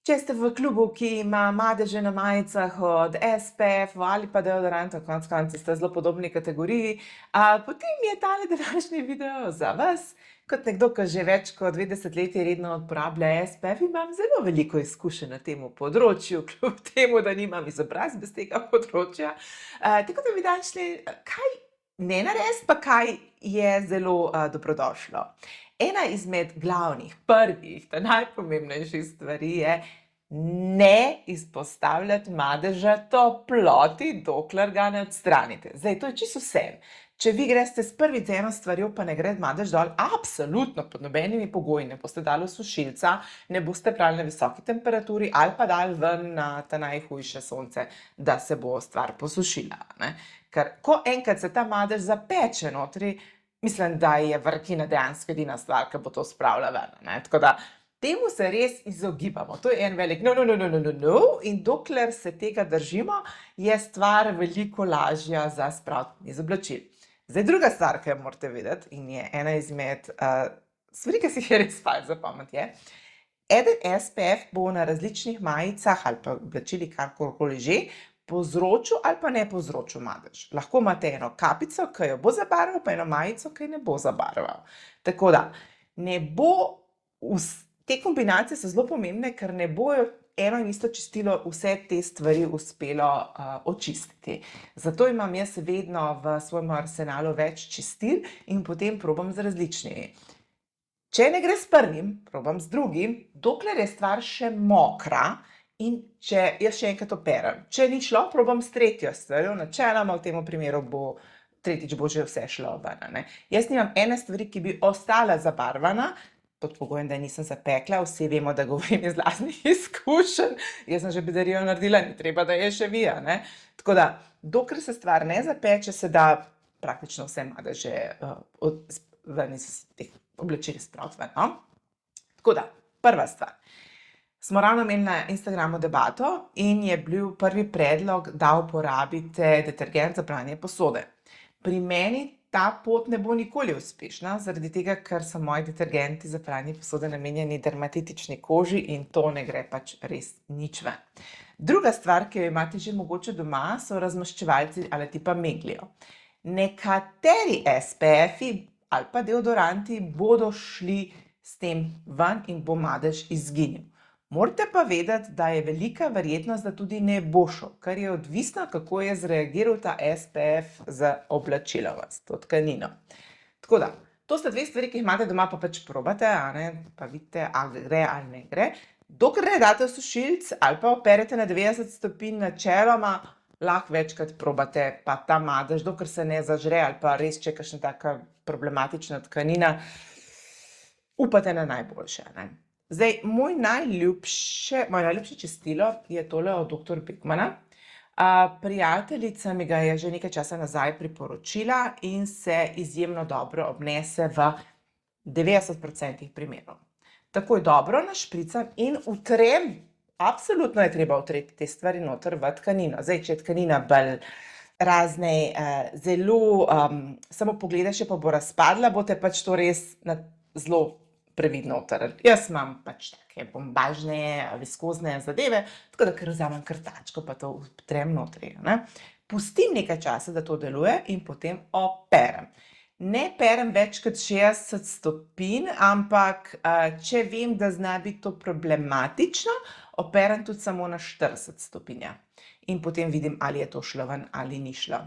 Če ste v klubu, ki ima madeže na majicah od SPF ali pa deodoranta, konec koncev ste zelo podobni kategoriji, potem je tale današnji video za vas. Kot nekdo, ki že več kot 2 desetletji redno uporablja SPF, imam zelo veliko izkušenj na tem področju, kljub temu, da nimam izobrazbe z tega področja. Tako da bi danes šli, kaj ne narediti, pa kaj je zelo dobrodošlo. Ena izmed glavnih, prvih, najpomembnejših stvari je ne izpostavljati madeža toploti, dokler ga ne odstranite. Zdaj, to je čisto vse. Če vi greste s prvi z eno stvarjo, pa ne gre madež dol, absolutno pod nobenimi pogoji ne boste dali v sušilca, ne boste prali na visoki temperaturi ali pa dali ven na ta najhujše sonce, da se bo stvar posušila. Ker ko enkrat se ta madež zapeče notri, mislim, da je vrkina dejansko edina stvar, ki bo to spravila ven. Tako da temu se res izogibamo. To je en velik no. In dokler se tega držimo, je stvar veliko lažja za spraviti iz oblačil. Zdaj, druga stvar, ki jo morate vedeti, in je ena izmed stvari, ki si jih je res fajn zapomniti, je, eden SPF bo na različnih majicah ali pa oblačilih, karkoli že, povzročil ali pa ne povzročil madež. Lahko imate eno kapico, ki jo bo zabarval, pa eno majico, ki jo ne bo zabarval. Tako da, te kombinacije so zelo pomembne, ker ne bo eno in isto čistilo vse te stvari uspelo očistiti. Zato imam jaz vedno v svojem arsenalu več čistil in potem probam z različnimi. Če ne gre s prvim, probam z drugim, dokler je stvar še mokra in če jaz še enkrat operem. Če ni šlo, probam s tretjo stvarjo, načeloma v tem primeru tretjič bo že vse šlo ven. Jaz nimam ene stvari, ki bi ostala zabarvana, pod pogojem, da nisem zapekla, vsi vemo, da govorim iz lastnih izkušenj. Jaz sem že bedarijo naredila, ni treba, da je še vi. Tako da, dokler se stvar ne zapeče, se da praktično vse madeže ven iz teh oblačil spraviti ven. Tako da, prva stvar. Smo ravno imeli na Instagramu debato in je bil prvi predlog, da uporabite detergent za pranje posode. Pri meni ta pot ne bo nikoli uspešna, zaradi tega, ker so moji detergenti za pranje posode namenjeni dermatitični koži in to ne gre pač res nič ven. Druga stvar, ki jo imate že mogoče doma, so razmaščevalci ali tipa Meglio. Nekateri SPF-i ali pa deodoranti bodo šli s tem ven in bo madež izginil. Morate pa vedeti, da je velika verjetnost, da tudi ne bo šel, kar je odvisno, kako je zreagiral ta SPF z oblačilom, s to tkanino. Tako da, to sta dve stvari, ki jih imate doma, pa pač probate, pa vidite, ali gre ali ne gre. Dokler ne date v sušilc ali pa operete na 90 stopinj, načeloma lahko večkrat probate, pa ta madež, dokler se ne zažre ali pa res, če je kakšna taka problematična tkanina, upate na najboljše. Zdaj, moje najljubše čistilo je tole od dr. Beckmana. Prijateljica mi ga je že nekaj časa nazaj priporočila in se izjemno dobro obnese v 90% primerov. Takoj dobro našpricam in utrem, absolutno je treba utreti te stvari noter v tkanino. Zdaj, če je tkanina bolj razne, zelo, samo pogledaš, pa bo razpadla, boste pač to res zelo previdno utrli. Jaz imam pač take bombažne, viskozne zadeve, tako da kar vzamem krtačko, pa to utrem notri. Pustim nekaj časa, da to deluje in potem operem. Ne perem več kot 60 stopinj, ampak če vem, da zna biti to problematično, operem tudi samo na 40 stopinja. In potem vidim, ali je to šlo ven ali ni šlo.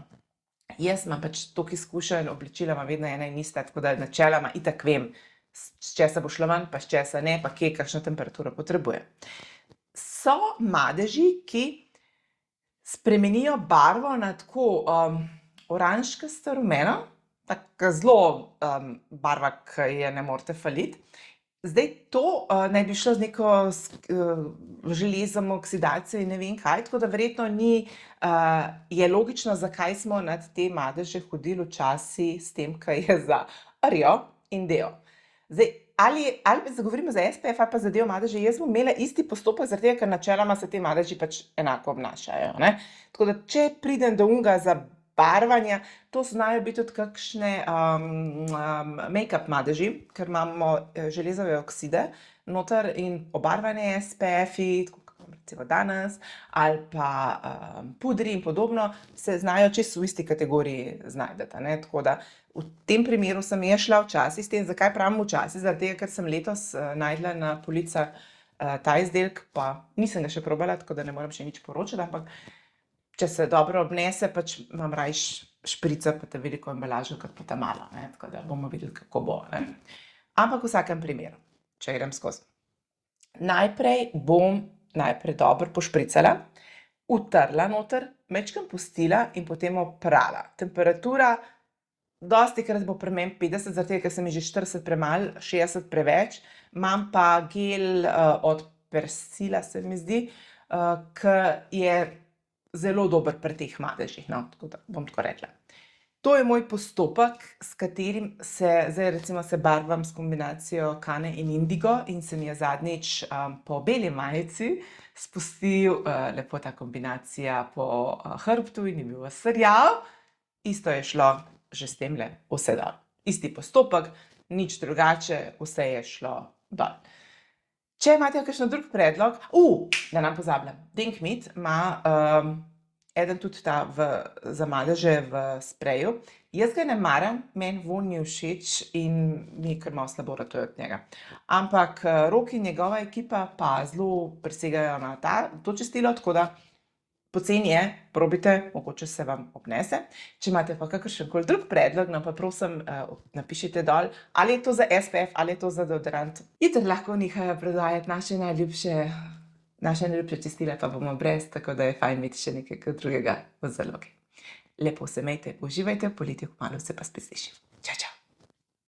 Jaz imam pač toliko izkušenj, oblačila imam vedno ena in ista, tako da načeloma itak vem, s česa bo šlo ven, pa s česa ne, pa kje kakšno temperaturo potrebuje. So madeži, ki spremenijo barvo na tako oranžkasto rumeno, tako zelo barva, ki je ne morete faliti. Zdaj, to naj bi šlo z neko železom, oksidacijo in ne vem kaj, tako da verjetno je logično, zakaj smo nad te madeže hodili včasih s tem, kaj je za Rio in Deo. Zdaj, ali zagovorimo za SPF ali pa za Deo madeže, jaz bom imela isti postopek, zaradi tega, ker načeloma se te madeži pač enako obnašajo. Tako da, če pridem do unga zabarvanja, to znajo biti tudi kakšne make-up madeži, ker imamo železove okside noter in obarvane SPF-ji, tako kot recimo danes, ali pa pudri in podobno, se znajo čisto v isti kategoriji znajdeti, ne. Tako da v tem primeru sem jaz šla včasih s tem. Zakaj pravim včasih? Zaradi tega, ker sem letos našla na policah ta izdelek, pa nisem ga še probala, tako da ne morem še nič poročati, ampak če se dobro obnese, pač imam rajši šprico pa ta veliko embalažo kot pa ta malo, ne. Tako da bomo videli, kako bo, ne. Ampak v vsakem primeru, če grem skozi. Najprej bom dobro pošpricala, utrla noter, majčkeno pustila in potem oprala. Temperatura dostikrat bo pri meni 50, zaradi tega, ker se mi že 40 premalo, 60 preveč. Imam pa gel od Persila, se mi zdi, ke je zelo dober pri teh madežih, no, tako da bom tako rekla. To je moj postopek, s katerim zdaj recimo se barvam s kombinacijo Kane in Indigo in se mi je zadnjič po beli majici spustil lepo ta kombinacija po hrbtu in je bil ves rjav. Isto je šlo že s temle vse dol. Isti postopek, nič drugače, vse je šlo dol. Če imate kakšen drug predlog, da ne pozabljam, Denkmit ima eden tudi ta za madeže v spreju. Jaz ga ne maram, meni vonj ni všeč in mi kar malo slabo ratuje od njega. Ampak Rok in njegova ekipa pa zelo prisegajo na to čistilo, tako da poceni je, probajte, mogoče se vam obnese. Če imate pa kakršenkoli drug predlog, no, pa prosim napišite dol, ali je to za SPF ali je to za deodorant. Itak lahko nehajo prodajati naše najljubše čistila, pa bomo brez, tako da je fajn imeti še nekaj drugega v zalogi. Lepo se imejte, uživajte, v poletju kmalu se pa spet slišimo.